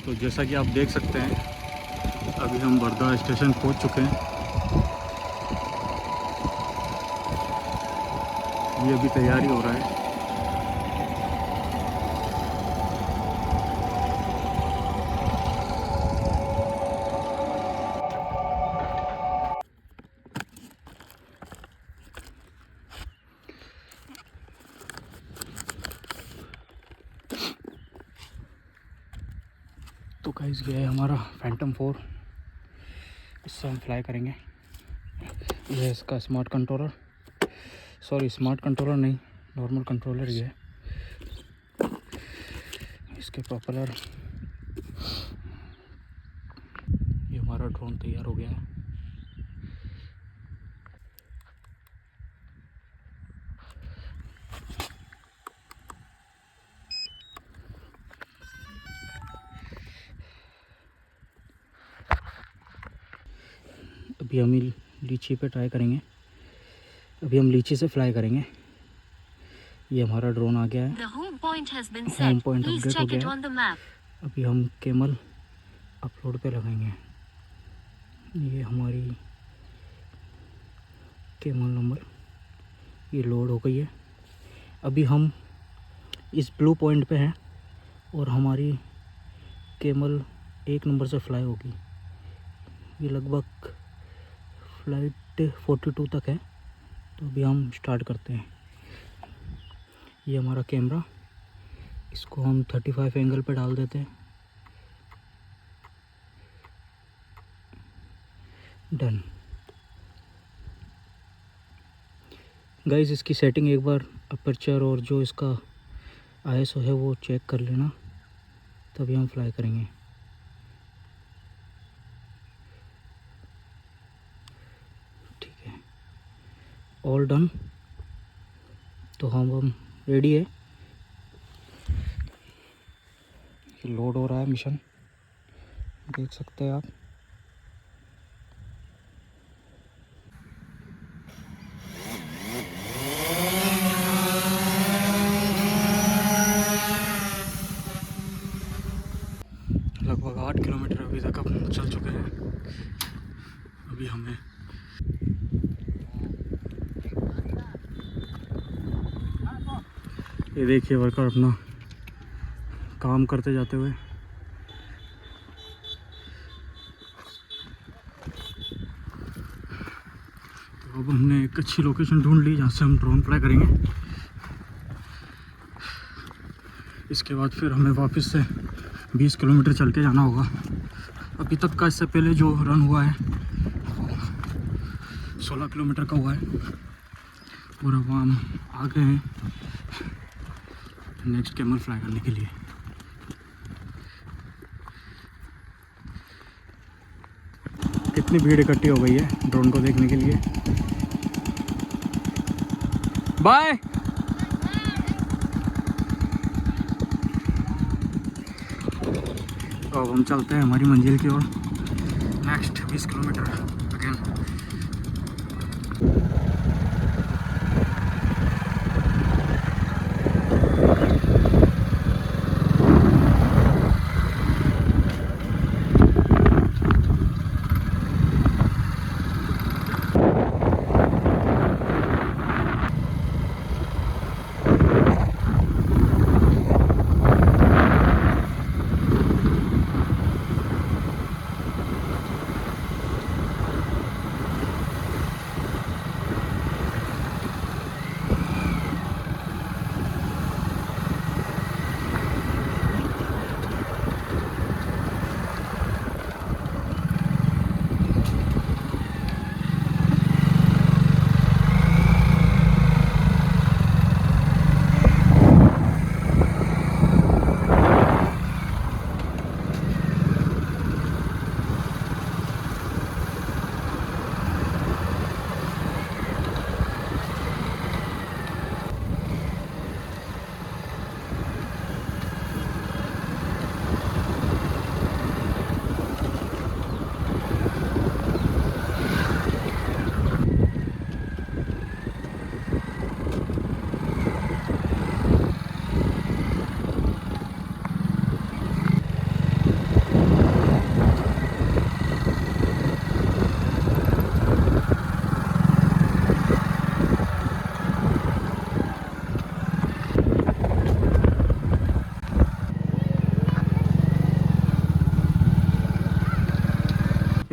तो जैसा कि आप देख सकते हैं अभी हम वर्धा स्टेशन पहुंच चुके हैं। ये अभी तैयारी हो रहा है। तो गाइस ये है हमारा फैंटम 4, इससे हम फ्लाई करेंगे। ये है इसका smart controller, sorry smart controller नहीं, नॉर्मल कंट्रोलर ही है। इसके प्रोपेलर, ये हमारा ड्रोन तैयार हो गया है। अभी हम लीची पे ट्राई करेंगे, अभी हम लीची से फ्लाई करेंगे। ये हमारा ड्रोन आ गया है, होम पॉइंट अपडेट हो गया है। अभी हम केमल अपलोड पे लगाएंगे। ये हमारी केमल नंबर ये लोड हो गई है। अभी हम इस ब्लू पॉइंट पे हैं और हमारी केमल 1 नंबर से फ्लाई होगी। ये लगभग फ्लाइट 42 तक है। तो अभी हम स्टार्ट करते हैं। ये हमारा कैमरा, इसको हम 35 एंगल पे डाल देते हैं। डन। गाइस इसकी सेटिंग एक बार अपर्चर और जो इसका ISO है वो चेक कर लेना, तभी हम फ्लाई करेंगे। ठीक है, ऑल डन। तो हम रेडी है। ये लोड हो रहा है मिशन, देख सकते हैं आप। लगभग 8 किलोमीटर अभी तक हम चल चुके हैं। अभी हमें ये देखिए वर्कर अपना काम करते जाते हुए। तो अब हमने एक अच्छी लोकेशन ढूंढ ली जहाँ से हम ड्रोन फ्लाई करेंगे। इसके बाद फिर हमें वापस से 20 किलोमीटर चल के जाना होगा। अभी तक का इससे पहले जो रन हुआ है 16 किलोमीटर का हुआ है और अब हम आ गए हैं नेक्स्ट कैमल फ्लाई करने के लिए। कितनी भीड़ इकट्ठी हो गई है ड्रोन को देखने के लिए। बाय। तो अब हम चलते हैं हमारी मंजिल की ओर, नेक्स्ट 20 किलोमीटर अगेन।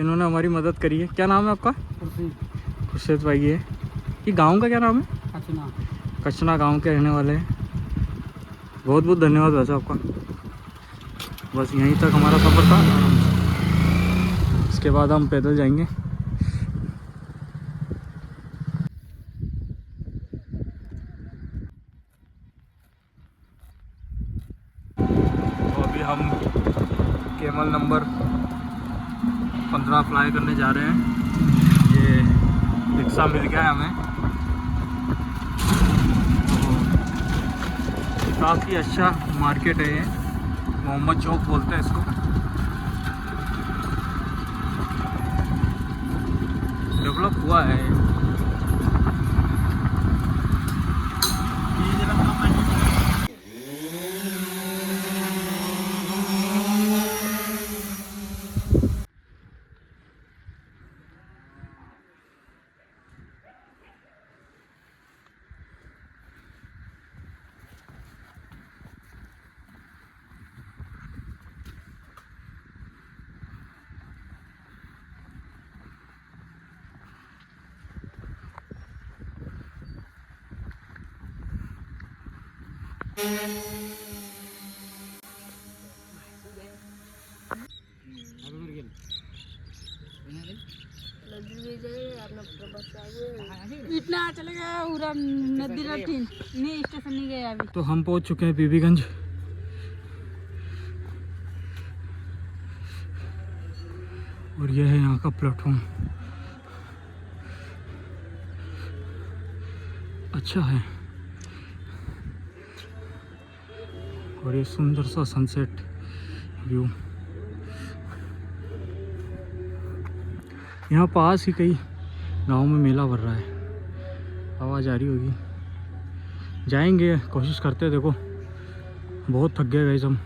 इन्होंने हमारी मदद करी है। क्या नाम है आपका? खुर्शीद भाई। ये गांव का क्या नाम है? कचना। कचना गांव के रहने वाले हैं। बहुत बहुत धन्यवाद वैसे आपका। बस यहीं तक हमारा सफ़र था। इसके बाद हम पैदल जाएंगे। तो अभी हम केमल नंबर 15 फ्लाई करने जा रहे हैं। ये रिक्शा मिल गया है हमें। काफ़ी अच्छा मार्केट है ये, मोहम्मद चौक बोलते हैं इसको। डेवलप हुआ है। इतना चलेगा पूरा नदी लठीन नहीं स्टेशन नहीं गया अभी। तो हम पहुंच चुके हैं बीबीगंज। और यह है यहाँ का प्लेटफॉर्म। अच्छा है। और ये सुंदर सा सनसेट व्यू। यहाँ पास ही कई गांव में मेला भर रहा है। आवाज़ आ रही होगी। जाएंगे, कोशिश करते हैं। देखो बहुत थक गए गाइस हम।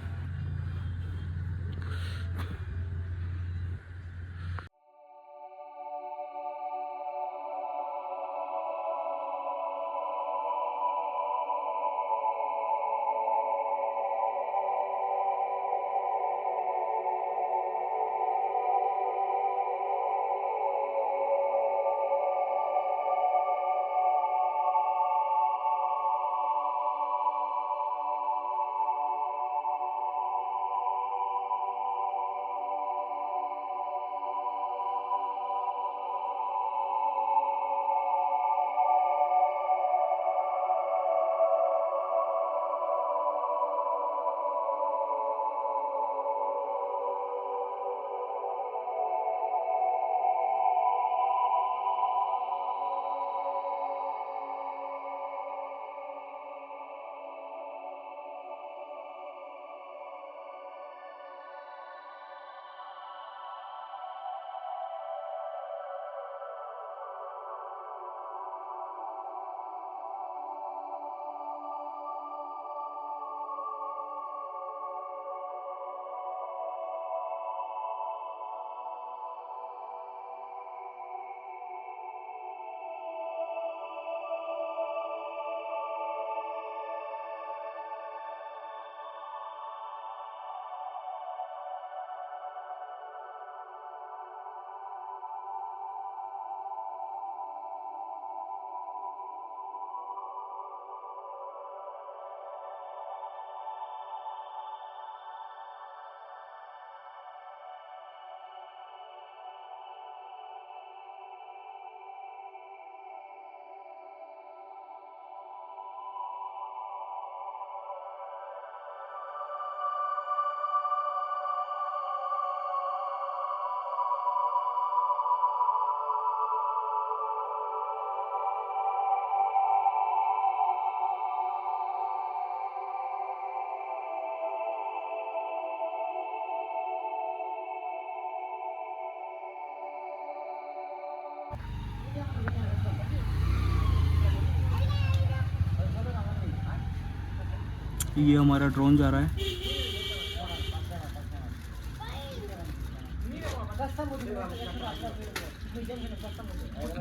ये हमारा ड्रोन जा रहा है।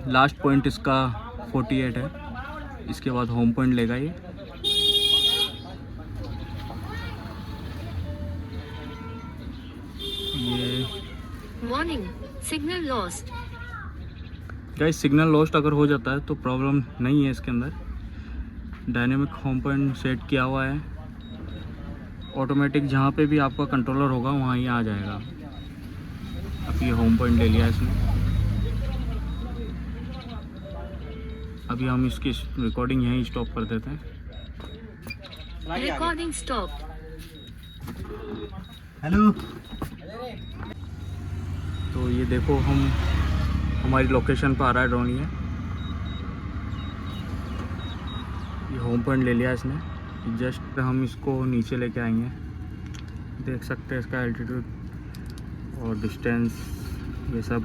लास्ट पॉइंट इसका 48 है। इसके बाद होम पॉइंट लेगा ये। Warning Signal lost. Guys signal lost अगर हो जाता है तो प्रॉब्लम नहीं है इसके अंदर। डायनेमिक होम पॉइंट सेट किया हुआ है, ऑटोमेटिक जहाँ पे भी आपका कंट्रोलर होगा वहाँ ही आ जाएगा। अब ये होम पॉइंट ले लिया इसने। अभी हम इसकी रिकॉर्डिंग यहीं स्टॉप कर देते हैं। Recording stopped. हेलो। तो ये देखो हम हमारी लोकेशन पर आ रहा है ड्रोन। ये होम पॉइंट ले लिया इसने। जस्ट हम इसको नीचे लेके आएंगे। देख सकते हैं इसका एल्टीट्यूड और डिस्टेंस ये सब।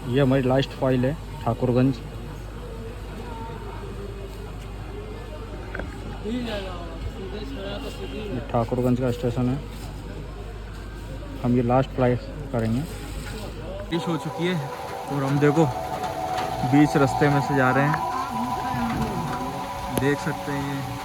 ये हमारी लास्ट फाइल है ठाकुरगंज। ये ठाकुरगंज का स्टेशन है। हम ये लास्ट फ्लाई करेंगे। बारिश हो चुकी है और हम देखो बीच रास्ते में से जा रहे हैं। देख सकते हैं ये